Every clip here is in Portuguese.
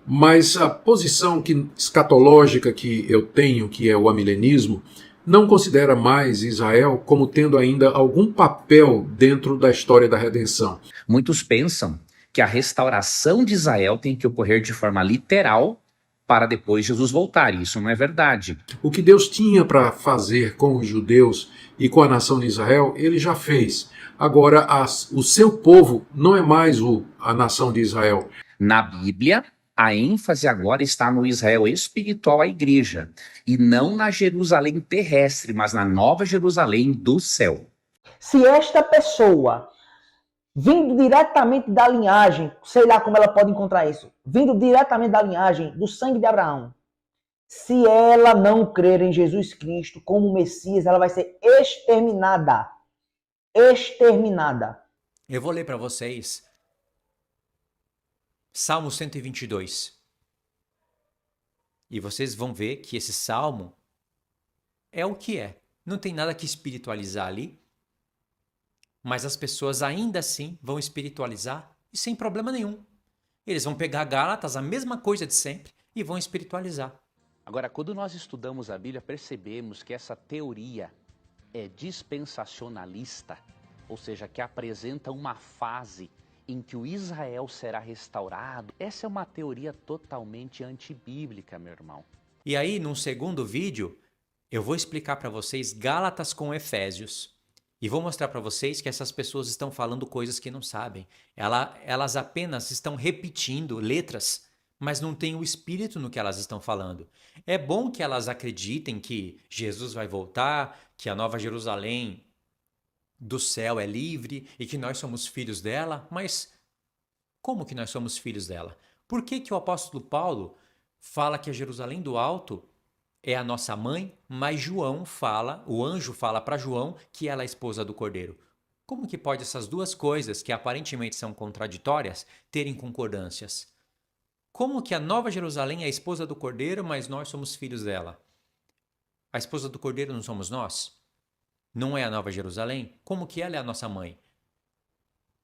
Mas a posição escatológica que eu tenho, que é o amilenismo, não considera mais Israel como tendo ainda algum papel dentro da história da redenção. Muitos pensam que a restauração de Israel tem que ocorrer de forma literal para depois Jesus voltar. E isso não é verdade. O que Deus tinha para fazer com os judeus e com a nação de Israel, ele já fez. Agora, o seu povo não é mais a nação de Israel. Na Bíblia, a ênfase agora está no Israel espiritual, a igreja, e não na Jerusalém terrestre, mas na nova Jerusalém do céu. Se esta pessoa, vindo diretamente da linhagem, sei lá como ela pode encontrar isso, vindo diretamente da linhagem do sangue de Abraão, se ela não crer em Jesus Cristo como Messias, ela vai ser exterminada. Exterminada. Eu vou ler para vocês Salmo 122. E vocês vão ver que esse salmo é o que é. Não tem nada que espiritualizar ali, mas as pessoas ainda assim vão espiritualizar e sem problema nenhum. Eles vão pegar Gálatas, a mesma coisa de sempre, e vão espiritualizar. Agora, quando nós estudamos a Bíblia, percebemos que essa teoria é dispensacionalista, ou seja, que apresenta uma fase em que o Israel será restaurado. Essa é uma teoria totalmente antibíblica, meu irmão. E aí, num segundo vídeo, eu vou explicar para vocês Gálatas com Efésios. E vou mostrar para vocês que essas pessoas estão falando coisas que não sabem. Elas apenas estão repetindo letras, mas não tem o espírito no que elas estão falando. É bom que elas acreditem que Jesus vai voltar, que a Nova Jerusalém do céu é livre e que nós somos filhos dela, mas como que nós somos filhos dela? Por que que o apóstolo Paulo fala que a Jerusalém do alto é a nossa mãe, mas João fala, o anjo fala para João que ela é a esposa do Cordeiro? Como que pode essas duas coisas, que aparentemente são contraditórias, terem concordâncias? Como que a Nova Jerusalém é a esposa do Cordeiro, mas nós somos filhos dela? A esposa do Cordeiro não somos nós? Não é a Nova Jerusalém? Como que ela é a nossa mãe?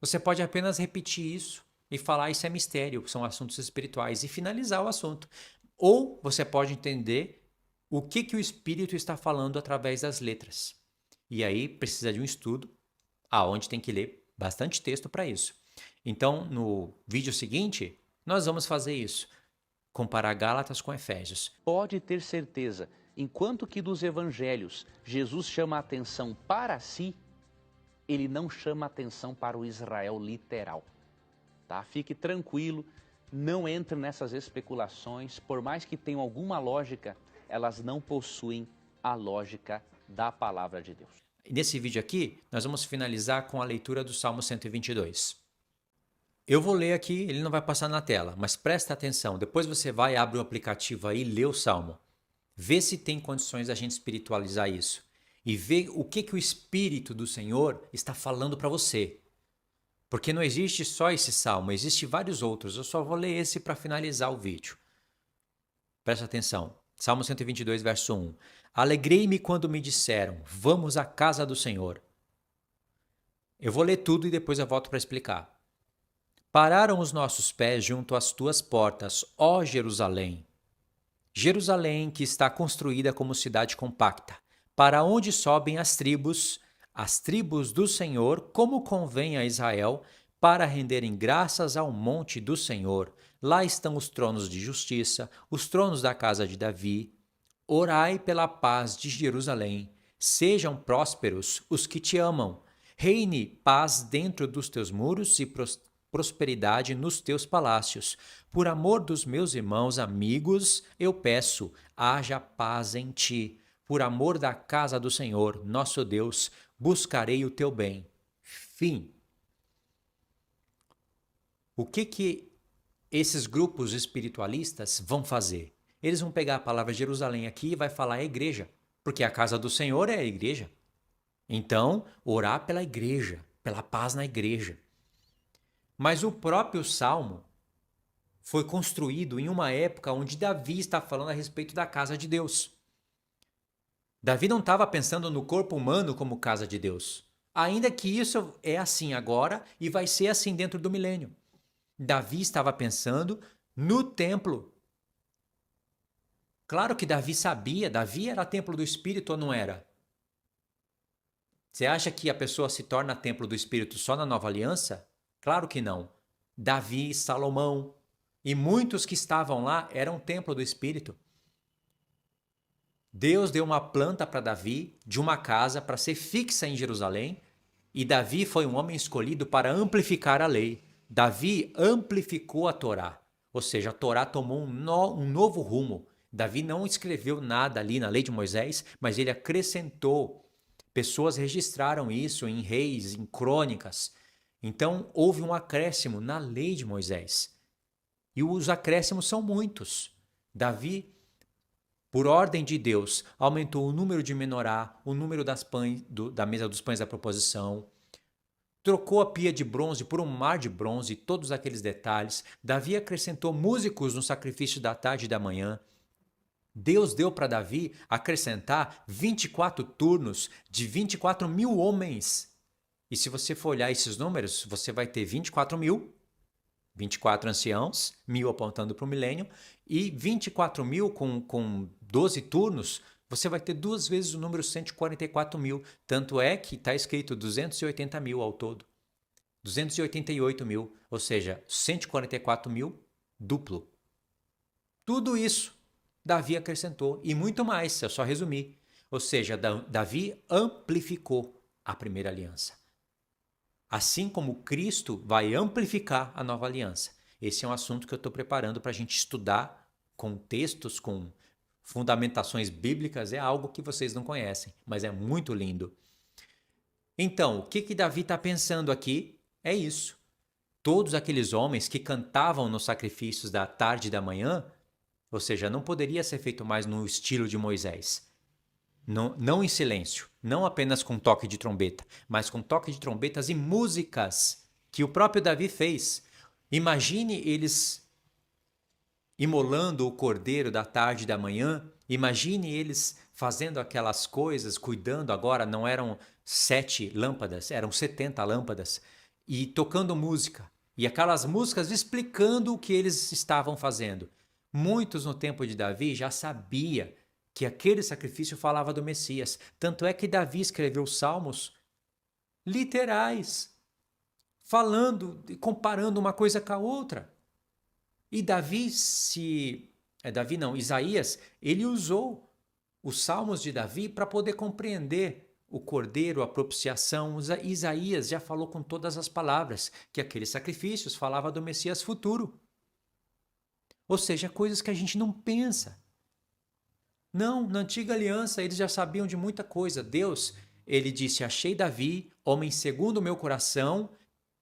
Você pode apenas repetir isso e falar isso é mistério, são assuntos espirituais e finalizar o assunto. Ou você pode entender o que o Espírito está falando através das letras. E aí precisa de um estudo, aonde tem que ler bastante texto para isso. Então, no vídeo seguinte, nós vamos fazer isso. Comparar Gálatas com Efésios. Pode ter certeza, enquanto que dos evangelhos Jesus chama a atenção para si, ele não chama a atenção para o Israel literal. Tá? Fique tranquilo, não entre nessas especulações, por mais que tenham alguma lógica, elas não possuem a lógica da palavra de Deus. Nesse vídeo aqui, nós vamos finalizar com a leitura do Salmo 122. Eu vou ler aqui, ele não vai passar na tela, mas presta atenção. Depois você vai, abre o aplicativo aí e lê o Salmo. Vê se tem condições da gente espiritualizar isso. E vê o que o Espírito do Senhor está falando para você. Porque não existe só esse Salmo, existem vários outros. Eu só vou ler esse para finalizar o vídeo. Presta atenção. Salmo 122, verso 1. Alegrei-me quando me disseram, vamos à casa do Senhor. Eu vou ler tudo e depois eu volto para explicar. Pararam os nossos pés junto às tuas portas, ó Jerusalém. Jerusalém, que está construída como cidade compacta, para onde sobem as tribos do Senhor, como convém a Israel, para renderem graças ao monte do Senhor. Lá estão os tronos de justiça, os tronos da casa de Davi. Orai pela paz de Jerusalém. Sejam prósperos os que te amam. Reine paz dentro dos teus muros e prosperidade nos teus palácios. Por amor dos meus irmãos amigos, eu peço, haja paz em ti. Por amor da casa do Senhor, nosso Deus, buscarei o teu bem. Fim. O que esses grupos espiritualistas vão fazer? Eles vão pegar a palavra Jerusalém aqui e vai falar a igreja, porque a casa do Senhor é a igreja. Então, orar pela igreja, pela paz na igreja. Mas o próprio Salmo foi construído em uma época onde Davi está falando a respeito da casa de Deus. Davi não estava pensando no corpo humano como casa de Deus. Ainda que isso é assim agora e vai ser assim dentro do milênio. Davi estava pensando no templo. Claro que Davi sabia, Davi era templo do Espírito ou não era? Você acha que a pessoa se torna templo do Espírito só na nova aliança? Claro que não. Davi, Salomão e muitos que estavam lá eram templo do Espírito. Deus deu uma planta para Davi de uma casa para ser fixa em Jerusalém, e Davi foi um homem escolhido para amplificar a lei. Davi amplificou a Torá, ou seja, a Torá tomou um novo rumo. Davi não escreveu nada ali na lei de Moisés, mas ele acrescentou. Pessoas registraram isso em reis, em crônicas. Então houve um acréscimo na lei de Moisés. E os acréscimos são muitos. Davi, por ordem de Deus, aumentou o número de menorá, o número da mesa dos pães da proposição, trocou a pia de bronze por um mar de bronze, todos aqueles detalhes. Davi acrescentou músicos no sacrifício da tarde e da manhã. Deus deu para Davi acrescentar 24 turnos de 24 mil homens. E se você for olhar esses números, você vai ter 24 mil, 24 anciãos, 1000 apontando para o milênio, e 24 mil com 12 turnos, você vai ter 2 vezes o número 144 mil. Tanto é que está escrito 280 mil ao todo. 288 mil, ou seja, 144 mil duplo. Tudo isso Davi acrescentou, e muito mais, se eu só resumir. Ou seja, Davi amplificou a primeira aliança. Assim como Cristo vai amplificar a nova aliança. Esse é um assunto que eu estou preparando para a gente estudar com textos, com fundamentações bíblicas. É algo que vocês não conhecem, mas é muito lindo. Então, o que Davi está pensando aqui é isso. Todos aqueles homens que cantavam nos sacrifícios da tarde e da manhã, ou seja, não poderia ser feito mais no estilo de Moisés. Não em silêncio, não apenas com toque de trombeta, mas com toque de trombetas e músicas que o próprio Davi fez. Imagine eles imolando o cordeiro da tarde e da manhã, imagine eles fazendo aquelas coisas, cuidando agora, não eram 7 lâmpadas, eram 70 lâmpadas, e tocando música, e aquelas músicas explicando o que eles estavam fazendo. Muitos no tempo de Davi já sabia que aquele sacrifício falava do Messias. Tanto é que Davi escreveu salmos literais, falando, comparando uma coisa com a outra. E Isaías, ele usou os salmos de Davi para poder compreender o cordeiro, a propiciação. Isaías já falou com todas as palavras que aqueles sacrifícios falavam do Messias futuro. Ou seja, coisas que a gente não pensa. Não, na antiga aliança eles já sabiam de muita coisa. Deus, ele disse, achei Davi, homem segundo o meu coração,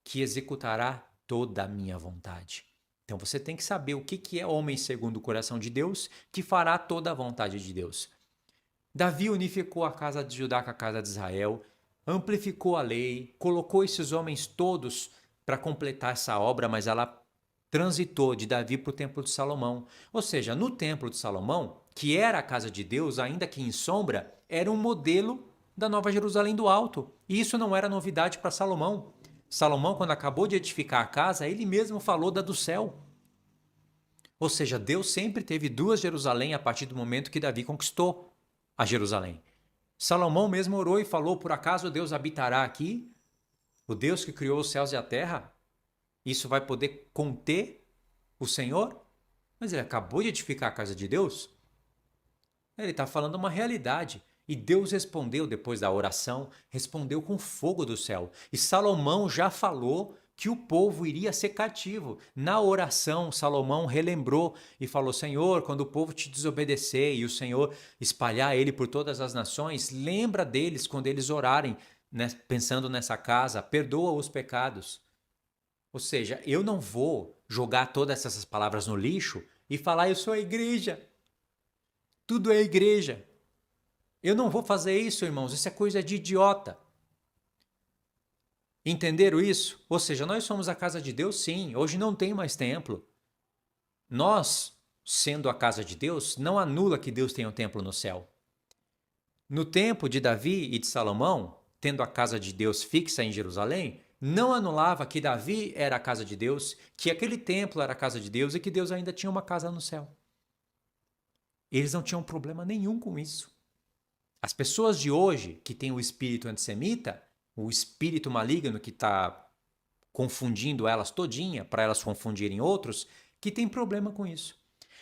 que executará toda a minha vontade. Então você tem que saber o que é homem segundo o coração de Deus, que fará toda a vontade de Deus. Davi unificou a casa de Judá com a casa de Israel, amplificou a lei, colocou esses homens todos para completar essa obra, mas ela transitou de Davi para o templo de Salomão. Ou seja, no templo de Salomão, que era a casa de Deus, ainda que em sombra, era um modelo da Nova Jerusalém do Alto. E isso não era novidade para Salomão. Salomão, quando acabou de edificar a casa, ele mesmo falou da do céu. Ou seja, Deus sempre teve 2 Jerusalém a partir do momento que Davi conquistou a Jerusalém. Salomão mesmo orou e falou, por acaso Deus habitará aqui? O Deus que criou os céus e a terra? Isso vai poder conter o Senhor? Mas ele acabou de edificar a casa de Deus. Ele está falando uma realidade. E Deus respondeu depois da oração, respondeu com fogo do céu. E Salomão já falou que o povo iria ser cativo. Na oração, Salomão relembrou e falou, Senhor, quando o povo te desobedecer e o Senhor espalhar ele por todas as nações, lembra deles quando eles orarem, né, pensando nessa casa, perdoa os pecados. Ou seja, eu não vou jogar todas essas palavras no lixo e falar, eu sou a igreja. Tudo é igreja. Eu não vou fazer isso, irmãos. Isso é coisa de idiota. Entenderam isso? Ou seja, nós somos a casa de Deus, sim. Hoje não tem mais templo. Nós, sendo a casa de Deus, não anula que Deus tenha um templo no céu. No tempo de Davi e de Salomão, tendo a casa de Deus fixa em Jerusalém, não anulava que Davi era a casa de Deus, que aquele templo era a casa de Deus e que Deus ainda tinha uma casa no céu. Eles não tinham problema nenhum com isso. As pessoas de hoje que têm o espírito antissemita, o espírito maligno que está confundindo elas todinha, para elas confundirem outros, que tem problema com isso.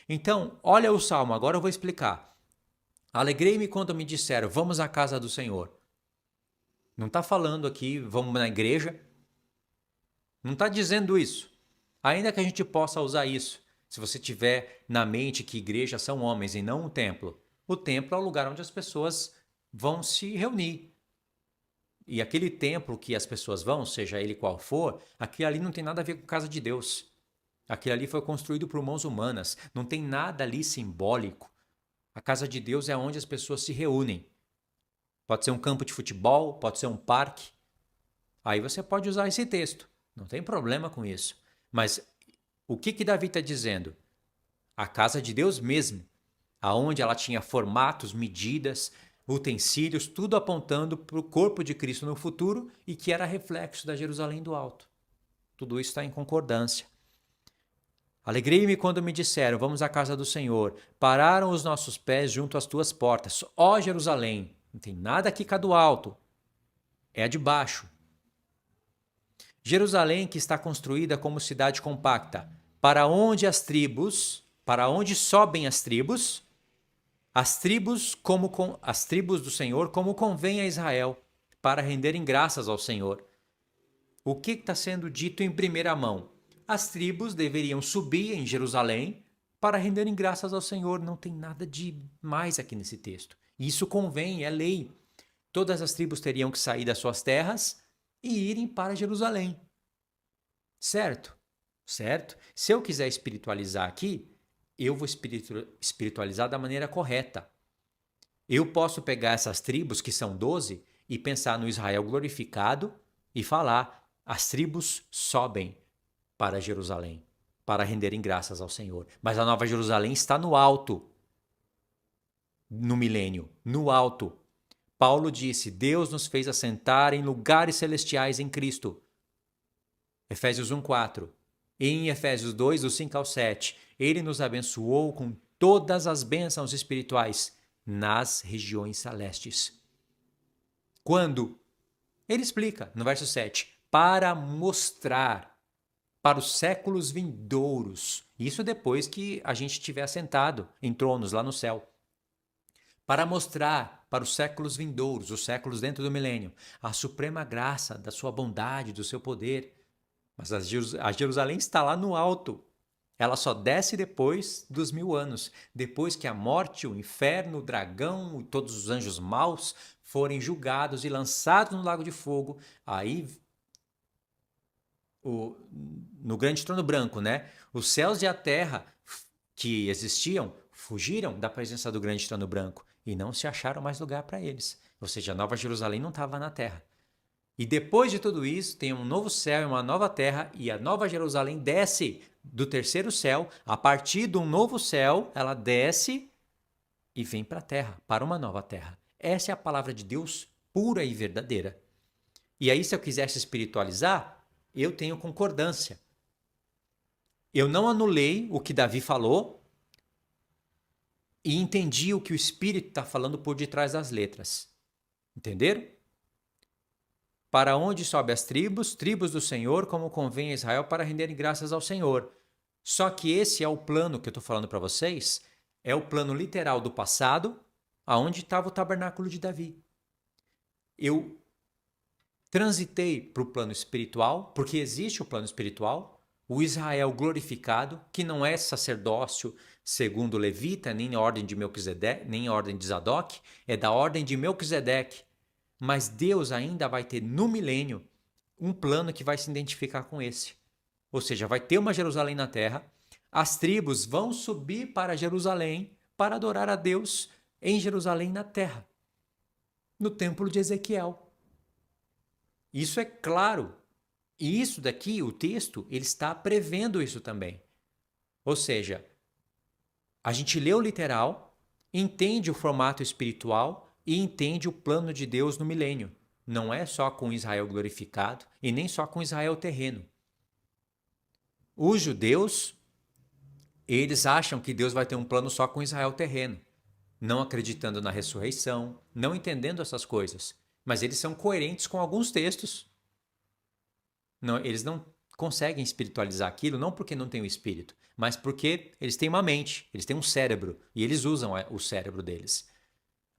Então, olha o Salmo, agora eu vou explicar. Alegrei-me quando me disseram, vamos à casa do Senhor. Não está falando aqui, vamos na igreja. Não está dizendo isso. Ainda que a gente possa usar isso. Se você tiver na mente que igrejas são homens e não um templo. O templo é o lugar onde as pessoas vão se reunir. E aquele templo que as pessoas vão, seja ele qual for, aquilo ali não tem nada a ver com a casa de Deus. Aquilo ali foi construído por mãos humanas. Não tem nada ali simbólico. A casa de Deus é onde as pessoas se reúnem. Pode ser um campo de futebol, pode ser um parque. Aí você pode usar esse texto. Não tem problema com isso. Mas o que Davi está dizendo? A casa de Deus mesmo. Aonde ela tinha formatos, medidas, utensílios, tudo apontando para o corpo de Cristo no futuro e que era reflexo da Jerusalém do Alto. Tudo isso está em concordância. Alegrei-me quando me disseram, vamos à casa do Senhor. Pararam os nossos pés junto às tuas portas. Ó Jerusalém, não tem nada aqui cá do alto. É a de baixo. Jerusalém que está construída como cidade compacta, para onde sobem as tribos do Senhor, como convém a Israel, para renderem graças ao Senhor. O que está sendo dito em primeira mão? As tribos deveriam subir em Jerusalém para renderem graças ao Senhor. Não tem nada de mais aqui nesse texto. Isso convém, é lei. Todas as tribos teriam que sair das suas terras e irem para Jerusalém. Certo? Certo? Se eu quiser espiritualizar aqui, eu vou espiritualizar da maneira correta. Eu posso pegar essas tribos, que são 12, e pensar no Israel glorificado e falar, as tribos sobem para Jerusalém, para renderem graças ao Senhor. Mas a Nova Jerusalém está no alto, no milênio, no alto. Paulo disse, Deus nos fez assentar em lugares celestiais em Cristo. Efésios 1:4. E em Efésios 2, do 5 ao 7, ele nos abençoou com todas as bênçãos espirituais nas regiões celestes. Quando? Ele explica no verso 7, para mostrar para os séculos vindouros. Isso depois que a gente estiver assentado em tronos lá no céu. Para mostrar para os séculos vindouros, os séculos dentro do milênio, a suprema graça da sua bondade, do seu poder. Mas a Jerusalém está lá no alto. Ela só desce depois dos 1000 anos. Depois que a morte, o inferno, o dragão e todos os anjos maus forem julgados e lançados no lago de fogo. Aí, no grande trono branco, né? Os céus e a terra que existiam fugiram da presença do grande trono branco e não se acharam mais lugar para eles. Ou seja, a Nova Jerusalém não estava na terra. E depois de tudo isso, tem um novo céu e uma nova terra, e a Nova Jerusalém desce do terceiro céu. A partir de um novo céu, ela desce e vem para a terra, para uma nova terra. Essa é a palavra de Deus pura e verdadeira. E aí, se eu quisesse espiritualizar, eu tenho concordância. Eu não anulei o que Davi falou e entendi o que o Espírito está falando por detrás das letras. Entenderam? Para onde sobe as tribos do Senhor, como convém a Israel, para renderem graças ao Senhor. Só que esse é o plano que eu estou falando para vocês, é o plano literal do passado, aonde estava o tabernáculo de Davi. Eu transitei para o plano espiritual, porque existe o plano espiritual, o Israel glorificado, que não é sacerdócio segundo levita, nem a ordem de Melquisedeque, nem a ordem de Zadok, é da ordem de Melquisedeque. Mas Deus ainda vai ter no milênio um plano que vai se identificar com esse. Ou seja, vai ter uma Jerusalém na terra, as tribos vão subir para Jerusalém para adorar a Deus em Jerusalém na terra, no templo de Ezequiel. Isso é claro. E isso daqui, o texto, ele está prevendo isso também. Ou seja, a gente lê o literal, entende o formato espiritual e entende o plano de Deus no milênio. não é só com Israel glorificado e nem só com Israel terreno. Os judeus, eles acham que Deus vai ter um plano só com Israel terreno, não acreditando na ressurreição, não entendendo essas coisas. Mas eles são coerentes com alguns textos. Não, eles não conseguem espiritualizar aquilo, não porque não têm o espírito, mas porque eles têm uma mente, eles têm um cérebro, e eles usam o cérebro deles.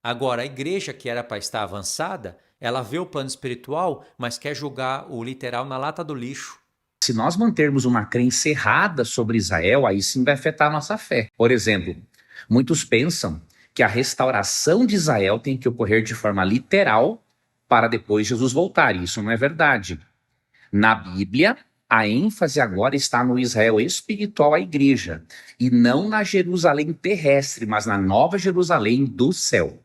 Agora, a igreja que era para estar avançada, ela vê o plano espiritual, mas quer jogar o literal na lata do lixo. Se nós mantermos uma crença errada sobre Israel, aí sim vai afetar a nossa fé. Por exemplo, muitos pensam que a restauração de Israel tem que ocorrer de forma literal para depois Jesus voltar. E isso não é verdade. Na Bíblia, a ênfase agora está no Israel espiritual, a igreja, e não na Jerusalém terrestre, mas na nova Jerusalém do céu.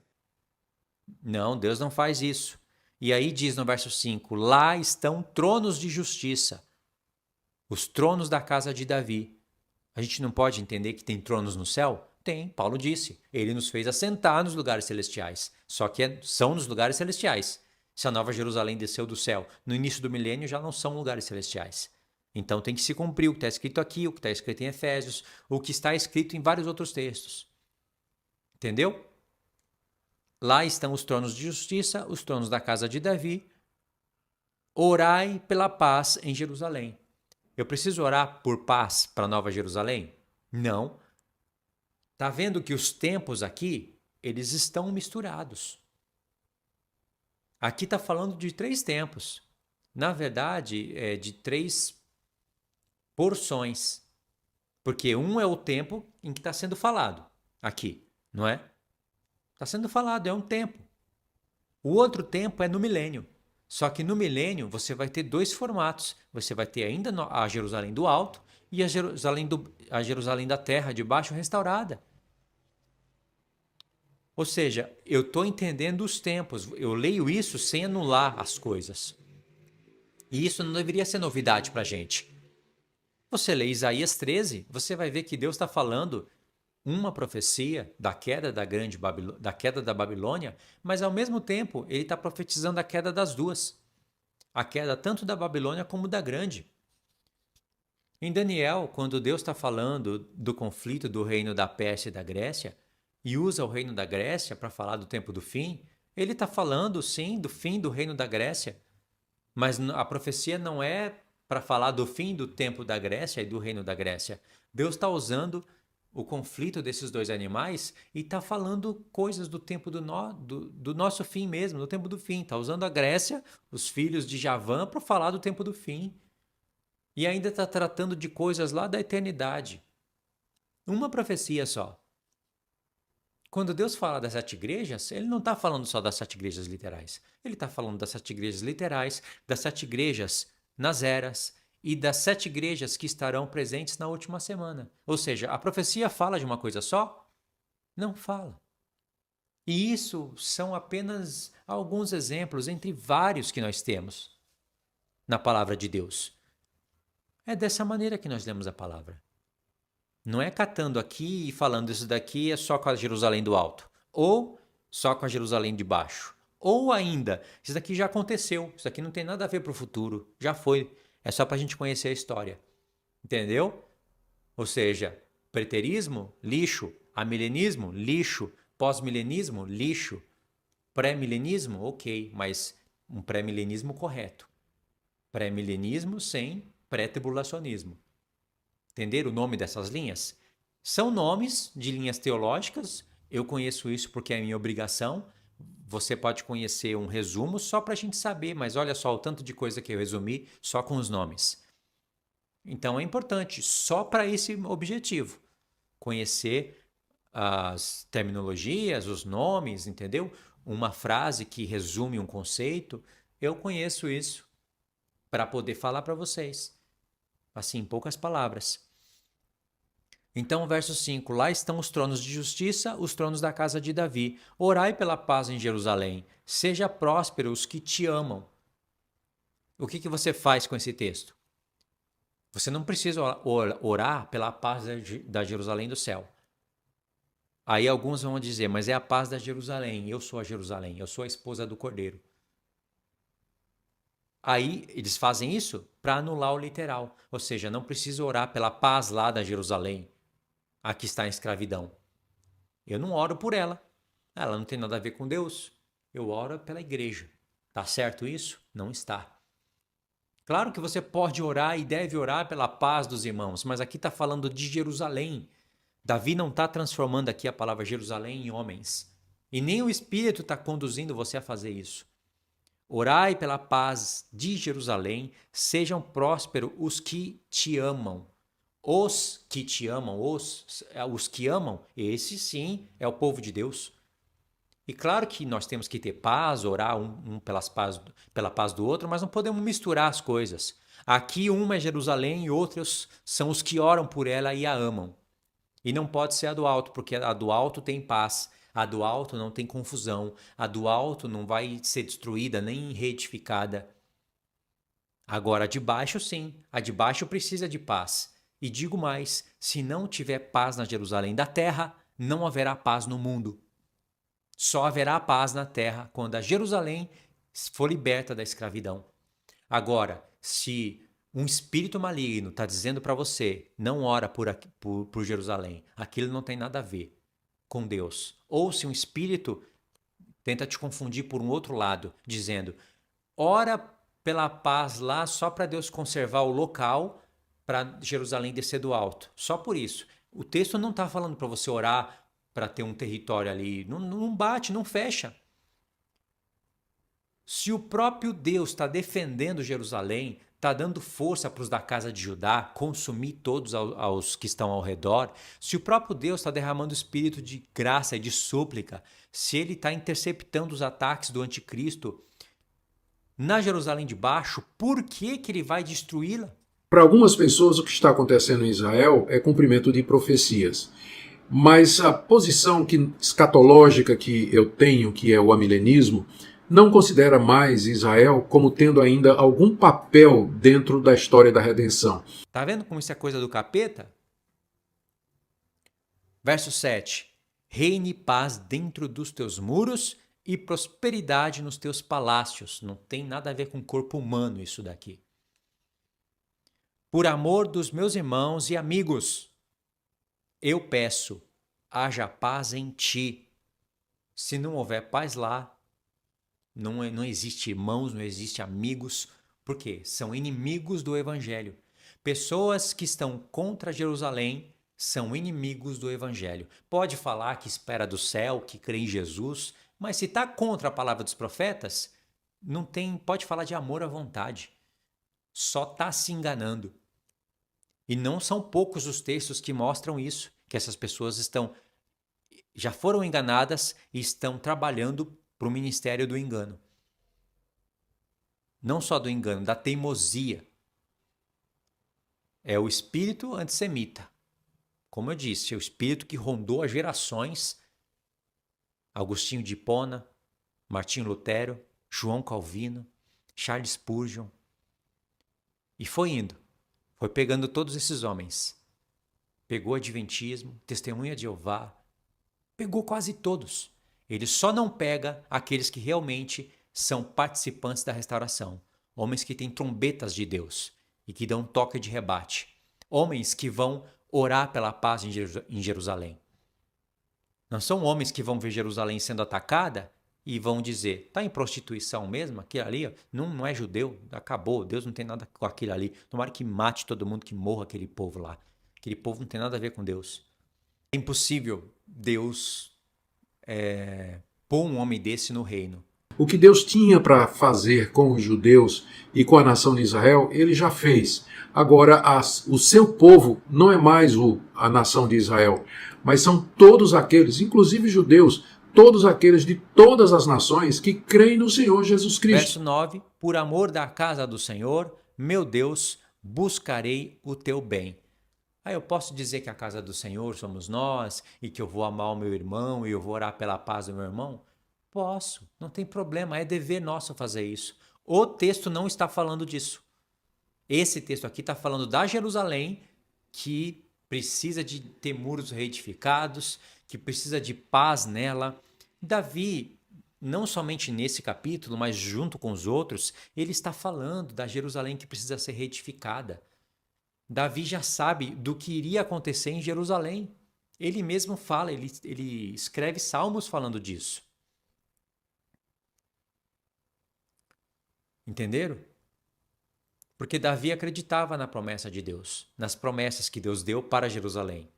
Não, Deus não faz isso. E aí diz no verso 5, lá estão tronos de justiça, os tronos da casa de Davi. A gente não pode entender que tem tronos no céu? Tem, Paulo disse. Ele nos fez assentar nos lugares celestiais. Só que são nos lugares celestiais. Se a Nova Jerusalém desceu do céu no início do milênio, já não são lugares celestiais. Então tem que se cumprir o que está escrito aqui, o que está escrito em Efésios, o que está escrito em vários outros textos. Entendeu? Lá estão os tronos de justiça, os tronos da casa de Davi. Orai pela paz em Jerusalém. Eu preciso orar por paz para Nova Jerusalém? Não. Está vendo que os tempos aqui, eles estão misturados. Aqui está falando de 3 tempos. Na verdade, é de 3 porções. Porque um é o tempo em que está sendo falado aqui, não é? Está sendo falado, é um tempo. O outro tempo é no milênio. Só que no milênio você vai ter 2 formatos. Você vai ter ainda a Jerusalém do alto e a Jerusalém da terra de baixo restaurada. Ou seja, eu estou entendendo os tempos. Eu leio isso sem anular as coisas. E isso não deveria ser novidade para a gente. Você lê Isaías 13, você vai ver que Deus está falando uma profecia da queda da queda da Babilônia, mas ao mesmo tempo ele está profetizando a queda das duas. A queda tanto da Babilônia como da grande. Em Daniel, quando Deus está falando do conflito do reino da Pérsia e da Grécia, e usa o reino da Grécia para falar do tempo do fim, ele está falando sim do fim do reino da Grécia, mas a profecia não é para falar do fim do tempo da Grécia e do reino da Grécia. Deus está usando o conflito desses 2 animais e está falando coisas do tempo do nosso fim mesmo, do tempo do fim. Está usando a Grécia, os filhos de Javã, para falar do tempo do fim. E ainda está tratando de coisas lá da eternidade. Uma profecia só. Quando Deus fala das 7 igrejas, ele não está falando só das 7 igrejas literais. Ele está falando das 7 igrejas literais, das 7 igrejas nas eras e das 7 igrejas que estarão presentes na última semana. Ou seja, a profecia fala de uma coisa só? Não fala. E isso são apenas alguns exemplos entre vários que nós temos na palavra de Deus. É dessa maneira que nós lemos a palavra. Não é catando aqui e falando isso daqui é só com a Jerusalém do alto, ou só com a Jerusalém de baixo, ou ainda, isso daqui já aconteceu, isso daqui não tem nada a ver para o futuro, já foi, é só para a gente conhecer a história, entendeu? Ou seja, preterismo, lixo, amilenismo, lixo, pós-milenismo, lixo, pré-milenismo, ok, mas um pré-milenismo correto, pré-milenismo sem pré-tribulacionismo. Entender o nome dessas linhas? São nomes de linhas teológicas. Eu conheço isso porque é minha obrigação. Você pode conhecer um resumo só para a gente saber, mas olha só o tanto de coisa que eu resumi só com os nomes. Então é importante, só para esse objetivo. Conhecer as terminologias, os nomes, entendeu? Uma frase que resume um conceito. Eu conheço isso para poder falar para vocês. Assim, em poucas palavras. Então, verso 5. Lá estão os tronos de justiça, os tronos da casa de Davi. Orai pela paz em Jerusalém. Seja próspero os que te amam. O que você faz com esse texto? Você não precisa orar pela paz da Jerusalém do céu. Aí alguns vão dizer, mas é a paz da Jerusalém. Eu sou a Jerusalém. Eu sou a esposa do Cordeiro. Aí eles fazem isso para anular o literal. Ou seja, não precisa orar pela paz lá da Jerusalém, a que está em escravidão. Eu não oro por ela. Ela não tem nada a ver com Deus. Eu oro pela igreja. Tá certo isso? Não está. Claro que você pode orar e deve orar pela paz dos irmãos, mas aqui está falando de Jerusalém. Davi não está transformando aqui a palavra Jerusalém em homens. E nem o Espírito está conduzindo você a fazer isso. Orai pela paz de Jerusalém, sejam prósperos os que te amam. Os que te amam, os que amam, esse sim é o povo de Deus. E claro que nós temos que ter paz, orar pela paz do outro, mas não podemos misturar as coisas. Aqui uma é Jerusalém e outros são os que oram por ela e a amam. E não pode ser a do alto, porque a do alto tem paz, a do alto não tem confusão, a do alto não vai ser destruída nem reedificada. Agora a de baixo sim, a de baixo precisa de paz. E digo mais, se não tiver paz na Jerusalém da terra, não haverá paz no mundo. Só haverá paz na terra quando a Jerusalém for liberta da escravidão. Agora, se um espírito maligno está dizendo para você, não ora por Jerusalém, aquilo não tem nada a ver com Deus. Ou se um espírito tenta te confundir por um outro lado, dizendo, ora pela paz lá só para Deus conservar o local, para Jerusalém descer do alto. Só por isso. O texto não está falando para você orar para ter um território ali. Não bate, não fecha. Se o próprio Deus está defendendo Jerusalém, está dando força para os da casa de Judá, consumir todos aos que estão ao redor, se o próprio Deus está derramando espírito de graça e de súplica, se ele está interceptando os ataques do anticristo na Jerusalém de baixo, por que ele vai destruí-la? Para algumas pessoas, o que está acontecendo em Israel é cumprimento de profecias. Mas a posição escatológica que eu tenho, que é o amilenismo, não considera mais Israel como tendo ainda algum papel dentro da história da redenção. Tá vendo como isso é coisa do capeta? Verso 7. Reine paz dentro dos teus muros e prosperidade nos teus palácios. Não tem nada a ver com corpo humano isso daqui. Por amor dos meus irmãos e amigos, eu peço, haja paz em ti. Se não houver paz lá, não existe irmãos, não existe amigos. Por quê? São inimigos do Evangelho. Pessoas que estão contra Jerusalém são inimigos do Evangelho. Pode falar que espera do céu, que crê em Jesus, mas se está contra a palavra dos profetas, não tem, pode falar de amor à vontade. Só está se enganando. E não são poucos os textos que mostram isso, que essas pessoas já foram enganadas e estão trabalhando para o ministério do engano. Não só do engano, da teimosia. É o espírito antissemita. Como eu disse, é o espírito que rondou as gerações. Agostinho de Hipona, Martinho Lutero, João Calvino, Charles Spurgeon. E foi indo. Foi pegando todos esses homens. Pegou Adventismo, Testemunha de Jeová. Pegou quase todos. Ele só não pega aqueles que realmente são participantes da restauração. Homens que têm trombetas de Deus e que dão toque de rebate. Homens que vão orar pela paz em Jerusalém. Não são homens que vão ver Jerusalém sendo atacada e vão dizer, está em prostituição mesmo? Aquilo ali não é judeu, acabou, Deus não tem nada com aquilo ali. Tomara que mate todo mundo, que morra aquele povo lá. Aquele povo não tem nada a ver com Deus. É impossível Deus pôr um homem desse no reino. O que Deus tinha para fazer com os judeus e com a nação de Israel, ele já fez. Agora, o seu povo não é mais a nação de Israel, mas são todos aqueles, inclusive judeus, todos aqueles de todas as nações que creem no Senhor Jesus Cristo. Verso 9, por amor da casa do Senhor, meu Deus, buscarei o teu bem. Aí eu posso dizer que a casa do Senhor somos nós e que eu vou amar o meu irmão e eu vou orar pela paz do meu irmão? Posso, não tem problema, é dever nosso fazer isso. O texto não está falando disso. Esse texto aqui está falando da Jerusalém que precisa de ter muros reedificados, que precisa de paz nela. Davi não somente nesse capítulo, mas junto com os outros, ele está falando da Jerusalém que precisa ser reedificada. Davi já sabe do que iria acontecer em Jerusalém. Ele mesmo fala, ele escreve salmos falando disso. Entenderam? Porque Davi acreditava na promessa de Deus, nas promessas que Deus deu para Jerusalém.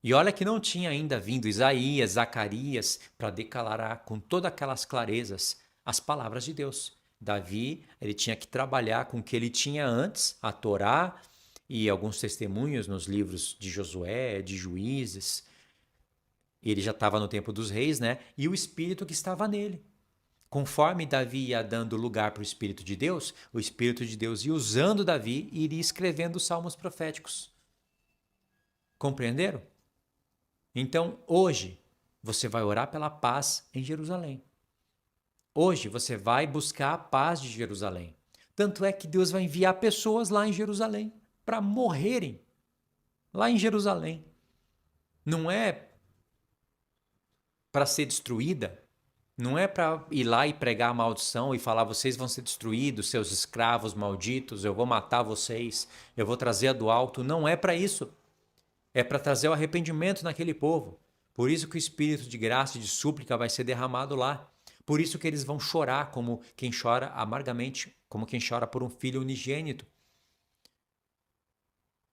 E olha que não tinha ainda vindo Isaías, Zacarias, para declarar com todas aquelas clarezas as palavras de Deus. Davi, ele tinha que trabalhar com o que ele tinha antes, a Torá e alguns testemunhos nos livros de Josué, de Juízes. Ele já estava no tempo dos reis, né? E o Espírito que estava nele. Conforme Davi ia dando lugar para o Espírito de Deus, o Espírito de Deus ia usando Davi e iria escrevendo os salmos proféticos. Compreenderam? Então, hoje, você vai orar pela paz em Jerusalém. Hoje, você vai buscar a paz de Jerusalém. Tanto é que Deus vai enviar pessoas lá em Jerusalém para morrerem lá em Jerusalém. Não é para ser destruída, não é para ir lá e pregar a maldição e falar: vocês vão ser destruídos, seus escravos malditos, eu vou matar vocês, eu vou trazer a do alto. Não é para isso. É para trazer o arrependimento naquele povo. Por isso que o espírito de graça e de súplica vai ser derramado lá. Por isso que eles vão chorar como quem chora amargamente, como quem chora por um filho unigênito.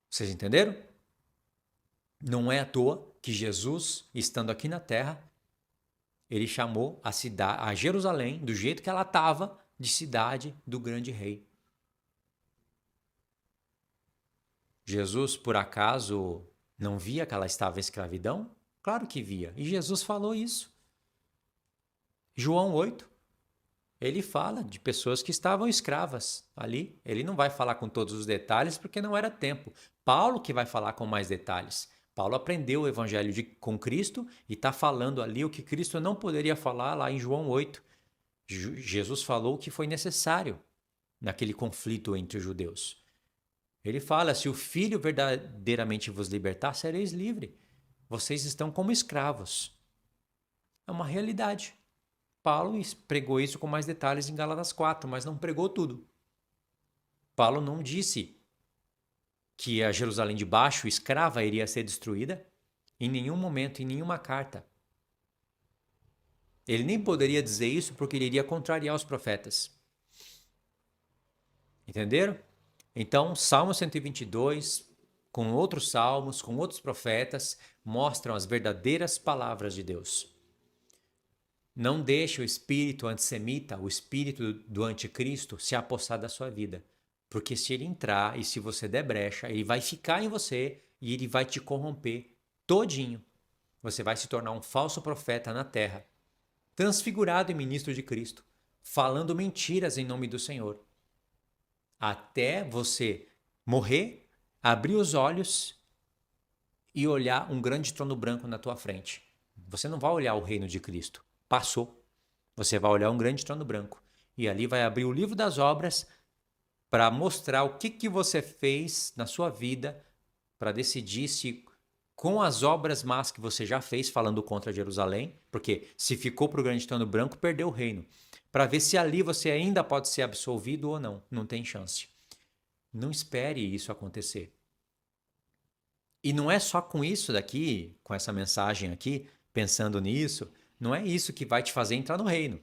Vocês entenderam? Não é à toa que Jesus, estando aqui na terra, ele chamou a cidade, a Jerusalém, do jeito que ela estava, de cidade do grande rei. Jesus, por acaso, não via que ela estava em escravidão? Claro que via. E Jesus falou isso. João 8, ele fala de pessoas que estavam escravas ali. Ele não vai falar com todos os detalhes porque não era tempo. Paulo que vai falar com mais detalhes. Paulo aprendeu o evangelho com Cristo e está falando ali o que Cristo não poderia falar lá em João 8. Jesus falou o que foi necessário naquele conflito entre os judeus. Ele fala: se o Filho verdadeiramente vos libertar, sereis livres. Vocês estão como escravos. É uma realidade. Paulo pregou isso com mais detalhes em Gálatas 4, mas não pregou tudo. Paulo não disse que a Jerusalém de baixo, escrava, iria ser destruída em nenhum momento, em nenhuma carta. Ele nem poderia dizer isso porque ele iria contrariar os profetas. Entenderam? Então, Salmo 122, com outros salmos, com outros profetas, mostram as verdadeiras palavras de Deus. Não deixe o espírito antissemita, o espírito do anticristo, se apossar da sua vida. Porque se ele entrar e se você der brecha, ele vai ficar em você e ele vai te corromper todinho. Você vai se tornar um falso profeta na terra, transfigurado em ministro de Cristo, falando mentiras em nome do Senhor. Até você morrer, abrir os olhos e olhar um grande trono branco na tua frente. Você não vai olhar o reino de Cristo. Passou. Você vai olhar um grande trono branco. E ali vai abrir o livro das obras para mostrar o que você fez na sua vida, para decidir se com as obras más que você já fez falando contra Jerusalém, porque se ficou para o grande trono branco, perdeu o reino. Para ver se ali você ainda pode ser absolvido ou não. Não tem chance. Não espere isso acontecer. E não é só com isso daqui, com essa mensagem aqui, pensando nisso, não é isso que vai te fazer entrar no reino.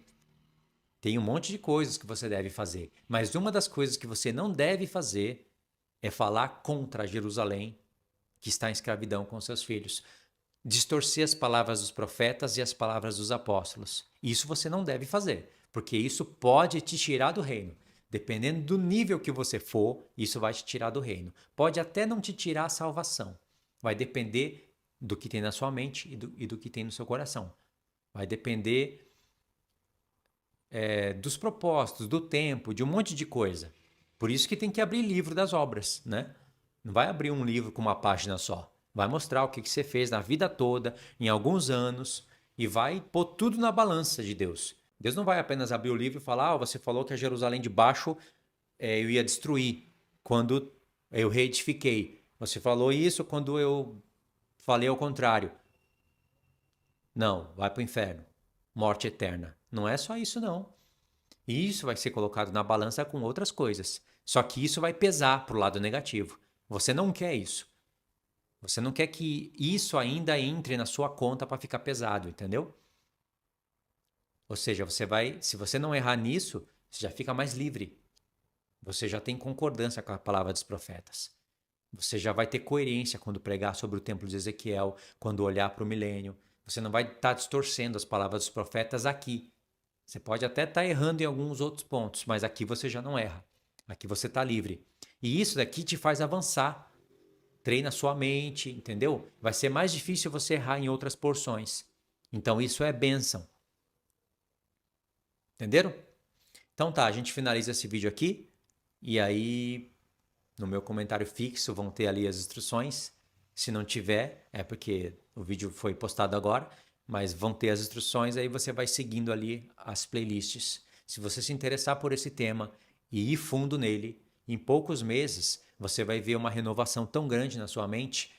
Tem um monte de coisas que você deve fazer, mas uma das coisas que você não deve fazer é falar contra Jerusalém, que está em escravidão com seus filhos. Distorcer as palavras dos profetas e as palavras dos apóstolos. Isso você não deve fazer, porque isso pode te tirar do reino. Dependendo do nível que você for, isso vai te tirar do reino. Pode até não te tirar a salvação. Vai depender do que tem na sua mente e do que tem no seu coração. Vai depender dos propósitos, do tempo, de um monte de coisa. Por isso que tem que abrir livro das obras, né? Não vai abrir um livro com uma página só. Vai mostrar o que você fez na vida toda, em alguns anos, e vai pôr tudo na balança de Deus. Deus não vai apenas abrir o livro e falar: você falou que a Jerusalém de baixo eu ia destruir quando eu reedifiquei. Você falou isso quando eu falei ao contrário. Não, vai para o inferno. morte eterna. Não é só isso, não. E isso vai ser colocado na balança com outras coisas. Só que isso vai pesar para o lado negativo. Você não quer isso. Você não quer que isso ainda entre na sua conta para ficar pesado, entendeu? Ou seja, se você não errar nisso, você já fica mais livre. Você já tem concordância com a palavra dos profetas. Você já vai ter coerência quando pregar sobre o templo de Ezequiel, quando olhar para o milênio. Você não vai estar distorcendo as palavras dos profetas aqui. Você pode até estar errando em alguns outros pontos, mas aqui você já não erra. Aqui você está livre. E isso daqui te faz avançar. Treina sua mente, entendeu? Vai ser mais difícil você errar em outras porções. Então isso é bênção. Entenderam? Então tá, a gente finaliza esse vídeo aqui. E aí, no meu comentário fixo, vão ter ali as instruções. Se não tiver, é porque o vídeo foi postado agora. Mas vão ter as instruções, aí você vai seguindo ali as playlists. Se você se interessar por esse tema e ir fundo nele, em poucos meses você vai ver uma renovação tão grande na sua mente.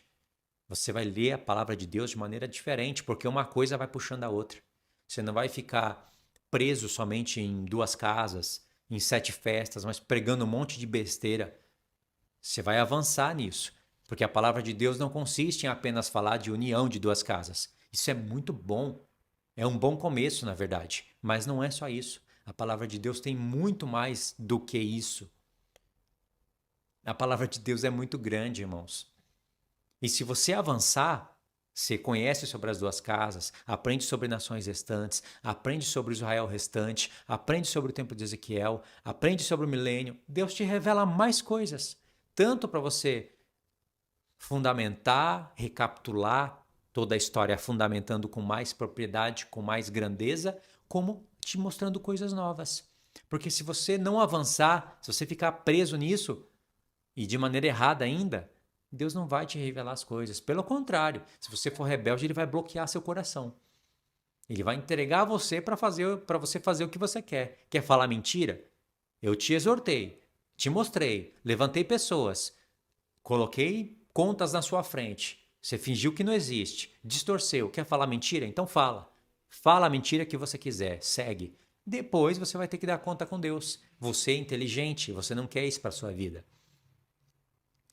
Você vai ler a palavra de Deus de maneira diferente, porque uma coisa vai puxando a outra. Você não vai ficar preso somente em 2 casas, em 7 festas, mas pregando um monte de besteira. Você vai avançar nisso, porque a palavra de Deus não consiste em apenas falar de união de 2 casas. Isso é muito bom. É um bom começo, na verdade. Mas não é só isso. A palavra de Deus tem muito mais do que isso. A palavra de Deus é muito grande, irmãos. E se você avançar, você conhece sobre as 2 casas, aprende sobre nações restantes, aprende sobre Israel restante, aprende sobre o templo de Ezequiel, aprende sobre o milênio. Deus te revela mais coisas. Tanto para você fundamentar, recapitular toda a história, fundamentando com mais propriedade, com mais grandeza, como te mostrando coisas novas. Porque se você não avançar, se você ficar preso nisso, e de maneira errada ainda, Deus não vai te revelar as coisas. Pelo contrário, se você for rebelde, Ele vai bloquear seu coração. Ele vai entregar você para você fazer o que você quer. Quer falar mentira? Eu te exortei, te mostrei, levantei pessoas, coloquei contas na sua frente. Você fingiu que não existe, distorceu. Quer falar mentira? Então fala. Fala a mentira que você quiser, segue. Depois você vai ter que dar conta com Deus. Você é inteligente, você não quer isso para sua vida.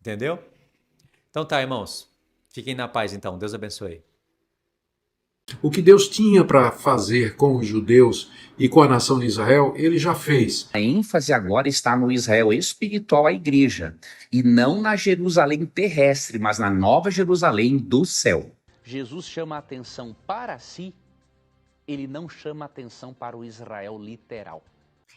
Entendeu? Então tá, irmãos. Fiquem na paz então. Deus abençoe. O que Deus tinha para fazer com os judeus e com a nação de Israel, ele já fez. A ênfase agora está no Israel espiritual, a igreja, e não na Jerusalém terrestre, mas na nova Jerusalém do céu. Jesus chama a atenção para si, ele não chama a atenção para o Israel literal.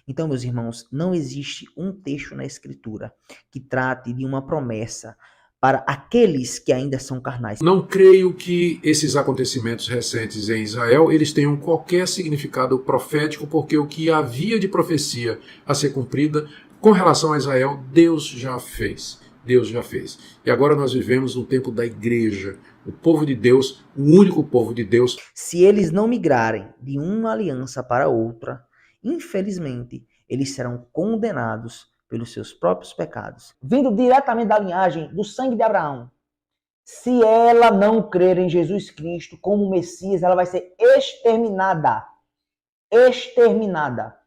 Então, meus irmãos, não existe um texto na Escritura que trate de uma promessa para aqueles que ainda são carnais. Não creio que esses acontecimentos recentes em Israel eles tenham qualquer significado profético, porque o que havia de profecia a ser cumprida com relação a Israel, Deus já fez. Deus já fez. E agora nós vivemos no tempo da igreja, o povo de Deus, o único povo de Deus. Se eles não migrarem de uma aliança para outra, infelizmente, eles serão condenados pelos seus próprios pecados, vindo diretamente da linhagem do sangue de Abraão. Se ela não crer em Jesus Cristo como Messias, ela vai ser exterminada. Exterminada.